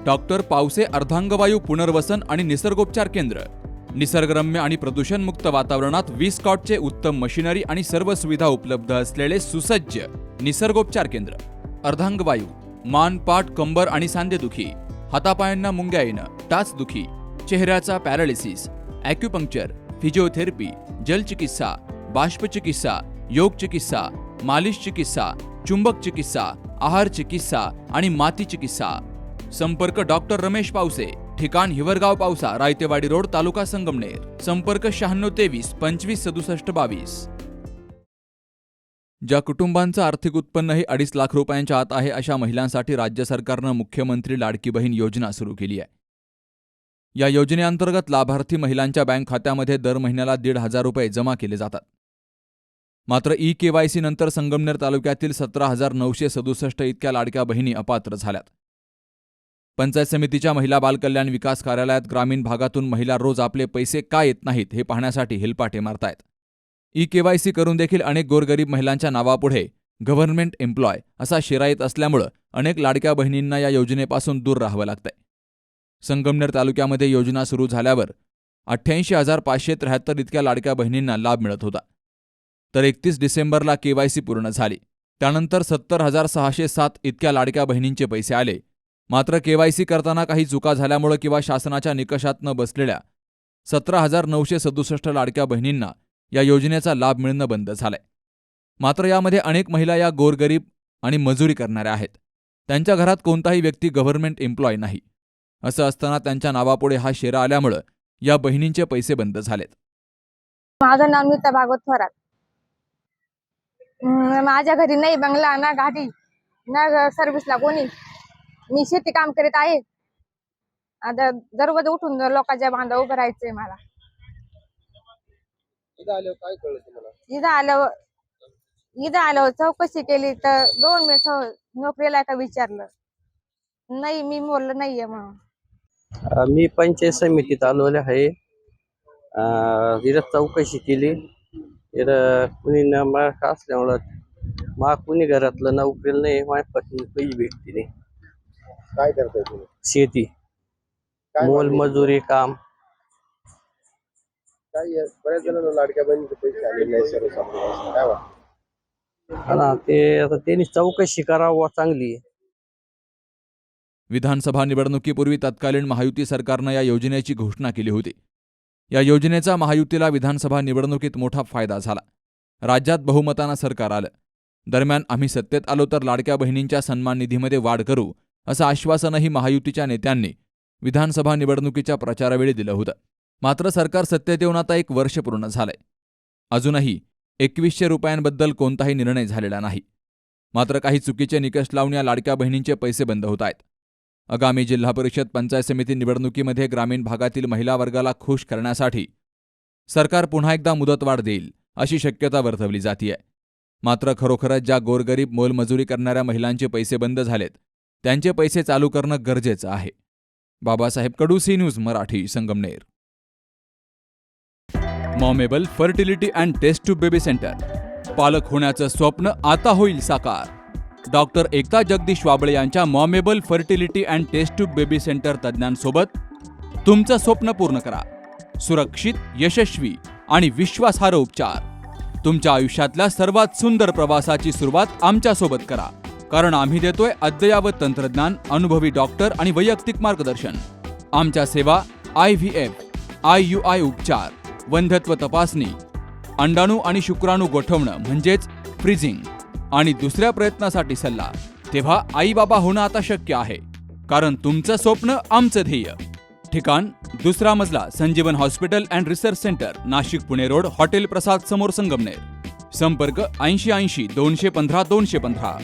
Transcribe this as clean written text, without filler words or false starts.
Doctor Pawase अर्धांगवायू पुनर्वसन आणि निसर्गोपचार केंद्र. निसर्गरम्य आणि प्रदूषणमुक्त वातावरणात 20 कॉटचे उत्तम मशिनरी आणि सर्व सुविधा उपलब्ध असलेले सुसज्ज निसर्गोपचार केंद्र. अर्धांगवायू, मान, पाठ, कंबर आणि सांधेदुखी, हातापायांना मुंग्या येणं, टाचदुखी, चेहऱ्याचा पॅरालिसिस, ॲक्युपंक्चर, फिजिओथेरपी, जलचिकित्सा, बाष्पचिकित्सा, योग चिकित्सा, मालिश चिकित्सा, चुंबक चिकित्सा, आहार चिकित्सा आणि माती चिकित्सा. संपर्क डॉक्टर रमेश पावसे, ठिकाण हिवरगाव पावसा, रायतेवाडी रोड, तालुका संगमनेर. संपर्क 9623 25 67 22. ज्या कुटुंबांचं आर्थिक उत्पन्नही 2.5 लाख रुपयांच्या आत आहे अशा महिलांसाठी राज्य सरकारनं मुख्यमंत्री लाडकी बहीण योजना सुरू केली आहे. या योजनेअंतर्गत लाभार्थी महिलांच्या बँक खात्यामध्ये दर महिन्याला 1,500 रुपये जमा केले जातात. मात्र ई-केवायसी नंतर संगमनेर तालुक्यातील 17,967 इतक्या लाडक्या बहिणी अपात्र झाल्यात. पंचायत समितीच्या महिला बालकल्याण विकास कार्यालयात ग्रामीण भागातून महिला रोज आपले पैसे का येत नाहीत हे पाहण्यासाठी हेलपाटे मारतायत. ई-केवायसी करून देखील अनेक गोरगरीब महिलांच्या नावापुढे गव्हर्नमेंट एम्प्लॉय असा शेरा येत असल्यामुळं अनेक लाडक्या बहिणींना या योजनेपासून दूर राहावं लागतंय. संगमनेर तालुक्यामध्ये योजना सुरू झाल्यावर 88,573 इतक्या लाडक्या बहिणींना लाभ मिळत होता. तर 31 डिसेंबरला केवायसी पूर्ण झाली. त्यानंतर 70,607 इतक्या लाडक्या बहिणींचे पैसे आले. मात्र केवायसी करताना काही चुका झाल्यामुळे किंवा शासनाच्या निकषात न बसलेल्या 17,967 लाडक्या बहिणींना या योजनेचा लाभ मिळणं बंद झालंय. मात्र यामध्ये अनेक महिला या गोरगरीब आणि मजुरी करणाऱ्या आहेत. त्यांच्या घरात कोणताही व्यक्ती गव्हर्नमेंट एम्प्लॉय नाही. असं असताना त्यांच्या नावापुढे हा शेरा आल्यामुळं या बहिणींचे पैसे बंद झालेत. माझं नाव नीता भागवत थोरात. माझ्या घरी नाही बंगला, ना गाडी, ना सर्व्हिसला कोणी. मी शेती काम करीत आहे. आता दररोज उठून लोकांच्या बांधा उभं राहायचंय मला. इथं आल्यावर चौकशी केली तर 2 महिने नोकरीला का विचारलं नाही, मी बोललो नाहीये म्हणून. मी पंचायत समितीत आलेले आहे. तिथं चौकशी केली. तिथं कुणी न मार्क असल्यामुळं कुणी घरातलं नोकरीला नाही. माझ्या पत्नी पैसे भेटते नाही. काय करताय तुम्ही? शेती, मोलमजुरी काम. काय बऱ्याच जणांना लाडक्या बहिणीचे पैसे आले नाही सर्वसामान्य, काय वाटतं? ते आता त्यांनी चौकशी करावं चांगली. विधानसभा निवडणुकीपूर्वी तत्कालीन महायुती सरकारनं या योजनेची घोषणा केली होती. या योजनेचा महायुतीला विधानसभा निवडणुकीत मोठा फायदा झाला. राज्यात बहुमतानं सरकार आलं. दरम्यान आम्ही सत्तेत आलो तर लाडक्या बहिणींच्या सन्मान निधीमध्ये वाढ करू असं आश्वासनही महायुतीच्या नेत्यांनी विधानसभा निवडणुकीच्या प्रचारावेळी दिलं होतं. मात्र सरकार सत्तेत येऊन आता 1 वर्ष पूर्ण झालंय. अजूनही 2,100 रुपयांबद्दल कोणताही निर्णय झालेला नाही. मात्र काही चुकीचे निकष लावून या लाडक्या बहिणींचे पैसे बंद होत आहेत. आगामी जिल्हा परिषद पंचायत समिती निवडणुकीमध्ये ग्रामीण भागातील महिला वर्गाला खुश करण्यासाठी सरकार पुन्हा एकदा मुदतवाढ देईल अशी शक्यता वर्तवली जातीय. मात्र खरोखरच ज्या गोरगरीब मोलमजुरी करणाऱ्या महिलांचे पैसे बंद झालेत त्यांचे पैसे चालू करणं गरजेचं आहे. Babasaheb Kadu, C news Marathi, Sangamner. Momable fertility and test tube baby centre. पालक होण्याचं स्वप्न आता होईल साकार. डॉक्टर एकता जगदीश वाबळे यांच्या momable fertility and test tube baby centre तज्ज्ञांसोबत तुमचं स्वप्न पूर्ण करा. सुरक्षित, यशस्वी आणि विश्वासार्ह उपचार. तुमच्या आयुष्यातल्या सर्वात सुंदर प्रवासाची सुरुवात आमच्यासोबत करा. कारण आम्ही देतोय अद्ययावत तंत्रज्ञान, अनुभवी डॉक्टर आणि वैयक्तिक मार्गदर्शन. आमच्या सेवा IVF, IUI उपचार, वंध्यत्व तपासणी, अंडाणू आणि शुक्राणू गोठवणं म्हणजेच फ्रीजिंग आणि दुसऱ्या प्रयत्नासाठी सल्ला. तेव्हा आई बाबा होणं आता शक्य आहे. कारण तुमचं स्वप्न आमचं ध्येय. ठिकाण 2रा मजला, Sanjeevan hospital and research centre, Nashik Pune road, hotel Prasad समोर, संगमनेर. संपर्क 8080 215 215.